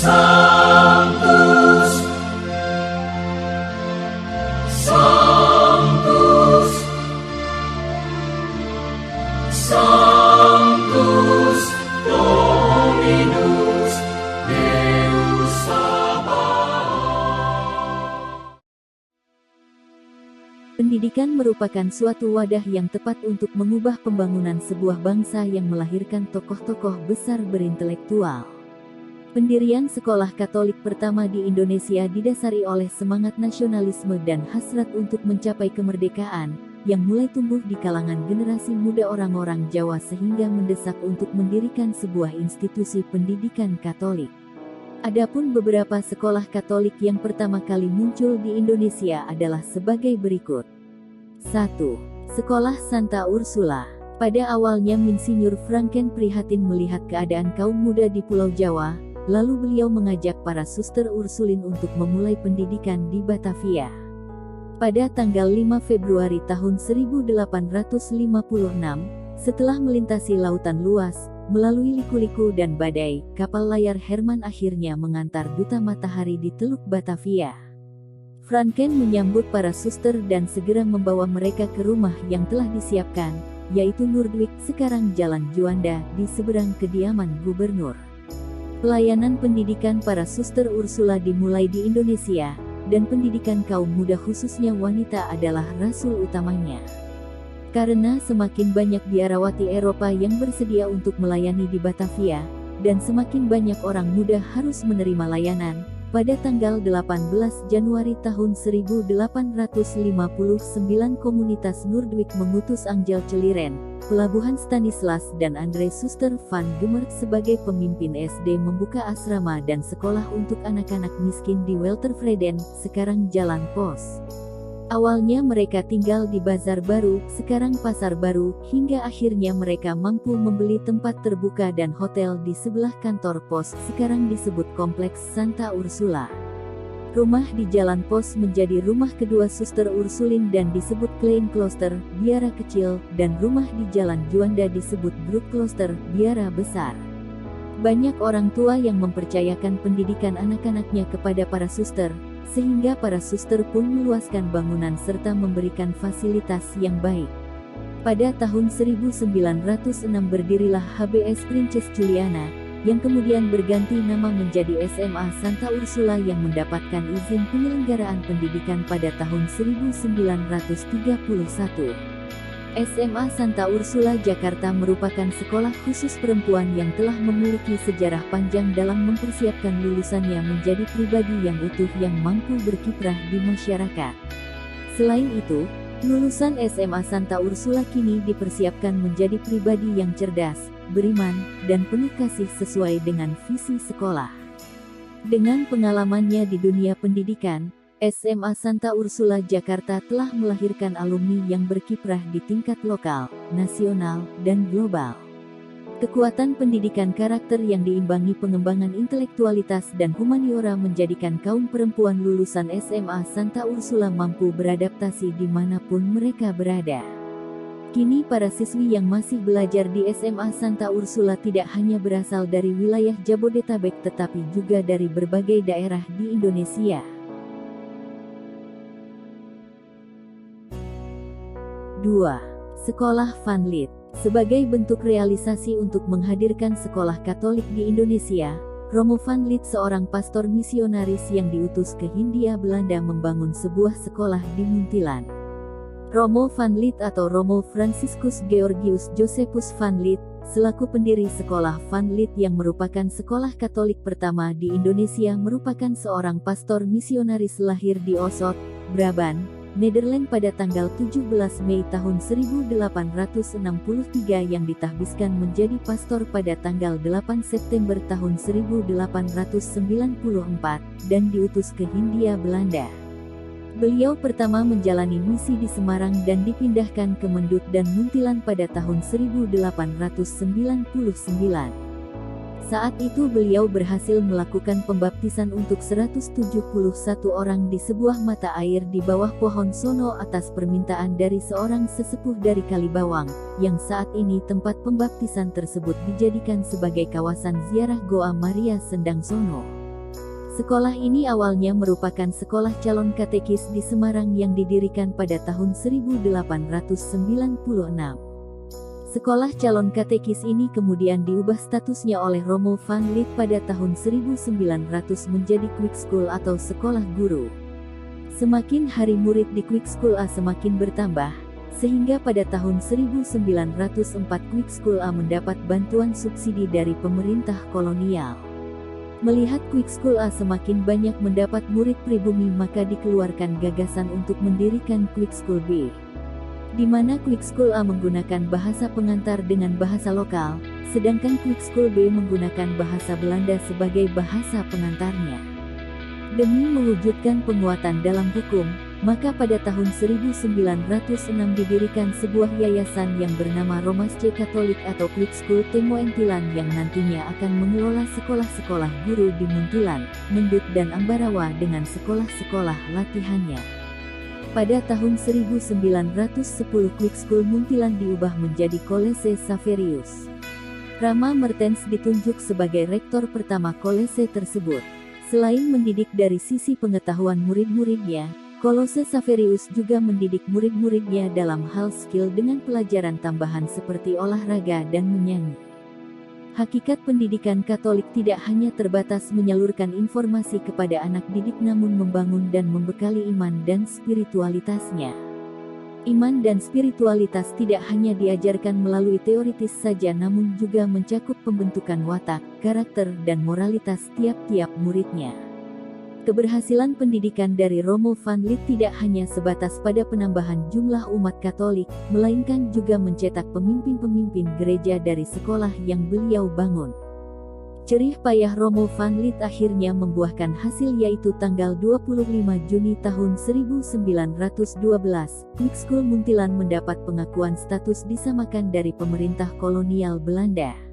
Sanctus, Sanctus, Sanctus Dominus Deus Sabaoth. Pendidikan merupakan suatu wadah yang tepat untuk mengubah pembangunan sebuah bangsa yang melahirkan tokoh-tokoh besar berintelektual. Pendirian sekolah Katolik pertama di Indonesia didasari oleh semangat nasionalisme dan hasrat untuk mencapai kemerdekaan, yang mulai tumbuh di kalangan generasi muda orang-orang Jawa sehingga mendesak untuk mendirikan sebuah institusi pendidikan Katolik. Adapun beberapa sekolah Katolik yang pertama kali muncul di Indonesia adalah sebagai berikut. 1. Sekolah Santa Ursula. Pada awalnya Insinyur Franken prihatin melihat keadaan kaum muda di Pulau Jawa, lalu beliau mengajak para suster Ursulin untuk memulai pendidikan di Batavia. Pada tanggal 5 Februari tahun 1856, setelah melintasi lautan luas, melalui liku-liku dan badai, kapal layar Herman akhirnya mengantar Duta Matahari di Teluk Batavia. Franken menyambut para suster dan segera membawa mereka ke rumah yang telah disiapkan, yaitu Nurdwijk, sekarang Jalan Juanda, di seberang kediaman gubernur. Pelayanan pendidikan para suster Ursula dimulai di Indonesia, dan pendidikan kaum muda khususnya wanita adalah rasul utamanya. Karena semakin banyak biarawati Eropa yang bersedia untuk melayani di Batavia, dan semakin banyak orang muda harus menerima layanan, pada tanggal 18 Januari tahun 1859 komunitas Nurdwijk mengutus Angel Celiren, Pelabuhan Stanislas dan Andre Suster van Gemert sebagai pemimpin SD membuka asrama dan sekolah untuk anak-anak miskin di Weltervreden, sekarang Jalan Pos. Awalnya mereka tinggal di Bazar Baru, sekarang Pasar Baru, hingga akhirnya mereka mampu membeli tempat terbuka dan hotel di sebelah kantor pos, sekarang disebut Kompleks Santa Ursula. Rumah di Jalan Pos menjadi rumah kedua Suster Ursulin dan disebut Klein Kloster, biara kecil, dan rumah di Jalan Juanda disebut Groot Kloster, biara besar. Banyak orang tua yang mempercayakan pendidikan anak-anaknya kepada para suster, sehingga para suster pun meluaskan bangunan serta memberikan fasilitas yang baik. Pada tahun 1906 berdirilah HBS Princess Juliana, yang kemudian berganti nama menjadi SMA Santa Ursula yang mendapatkan izin penyelenggaraan pendidikan pada tahun 1931. SMA Santa Ursula Jakarta merupakan sekolah khusus perempuan yang telah memiliki sejarah panjang dalam mempersiapkan lulusannya menjadi pribadi yang utuh yang mampu berkiprah di masyarakat. Selain itu, lulusan SMA Santa Ursula kini dipersiapkan menjadi pribadi yang cerdas, beriman, dan penuh kasih sesuai dengan visi sekolah. Dengan pengalamannya di dunia pendidikan, SMA Santa Ursula Jakarta telah melahirkan alumni yang berkiprah di tingkat lokal, nasional, dan global. Kekuatan pendidikan karakter yang diimbangi pengembangan intelektualitas dan humaniora menjadikan kaum perempuan lulusan SMA Santa Ursula mampu beradaptasi dimanapun mereka berada. Kini para siswi yang masih belajar di SMA Santa Ursula tidak hanya berasal dari wilayah Jabodetabek tetapi juga dari berbagai daerah di Indonesia. 2. Sekolah Van Lith. Sebagai bentuk realisasi untuk menghadirkan sekolah Katolik di Indonesia, Romo van Lith seorang pastor misionaris yang diutus ke Hindia Belanda membangun sebuah sekolah di Muntilan. Romo van Lith atau Romo Franciscus Georgius Josephus van Lith, selaku pendiri sekolah Van Lith yang merupakan sekolah Katolik pertama di Indonesia merupakan seorang pastor misionaris lahir di Ossot, Brabant, Nederland pada tanggal 17 Mei tahun 1863 yang ditahbiskan menjadi pastor pada tanggal 8 September tahun 1894 dan diutus ke Hindia Belanda. Beliau pertama menjalani misi di Semarang dan dipindahkan ke Mendut dan Muntilan pada tahun 1899. Saat itu beliau berhasil melakukan pembaptisan untuk 171 orang di sebuah mata air di bawah pohon sono atas permintaan dari seorang sesepuh dari Kalibawang, yang saat ini tempat pembaptisan tersebut dijadikan sebagai kawasan ziarah Goa Maria Sendang Sono. Sekolah ini awalnya merupakan sekolah calon katekis di Semarang yang didirikan pada tahun 1896. Sekolah calon katekis ini kemudian diubah statusnya oleh Romo van Lith pada tahun 1900 menjadi Quick School atau sekolah guru. Semakin hari murid di Quick School A semakin bertambah, sehingga pada tahun 1904 Quick School A mendapat bantuan subsidi dari pemerintah kolonial. Melihat Quick School A semakin banyak mendapat murid pribumi, maka dikeluarkan gagasan untuk mendirikan Quick School B, di mana Quick School A menggunakan bahasa pengantar dengan bahasa lokal, sedangkan Quick School B menggunakan bahasa Belanda sebagai bahasa pengantarnya. Demi mewujudkan penguatan dalam hukum, maka pada tahun 1906 didirikan sebuah yayasan yang bernama Romasce Katolik atau Quick School Te Moentilan yang nantinya akan mengelola sekolah-sekolah guru di Muntilan, Mendut dan Ambarawa dengan sekolah-sekolah latihannya. Pada tahun 1910 Quick School Muntilan diubah menjadi College Xaverius. Rama Mertens ditunjuk sebagai rektor pertama College tersebut. Selain mendidik dari sisi pengetahuan murid-muridnya, College Xaverius juga mendidik murid-muridnya dalam hal skill dengan pelajaran tambahan seperti olahraga dan menyanyi. Hakikat pendidikan Katolik tidak hanya terbatas menyalurkan informasi kepada anak didik, namun membangun dan membekali iman dan spiritualitasnya. Iman dan spiritualitas tidak hanya diajarkan melalui teoritis saja, namun juga mencakup pembentukan watak, karakter, dan moralitas tiap-tiap muridnya. Keberhasilan pendidikan dari Romo van Lith tidak hanya sebatas pada penambahan jumlah umat Katolik, melainkan juga mencetak pemimpin-pemimpin gereja dari sekolah yang beliau bangun. Jerih payah Romo van Lith akhirnya membuahkan hasil, yaitu tanggal 25 Juni tahun 1912, Quick School Muntilan mendapat pengakuan status disamakan dari pemerintah kolonial Belanda.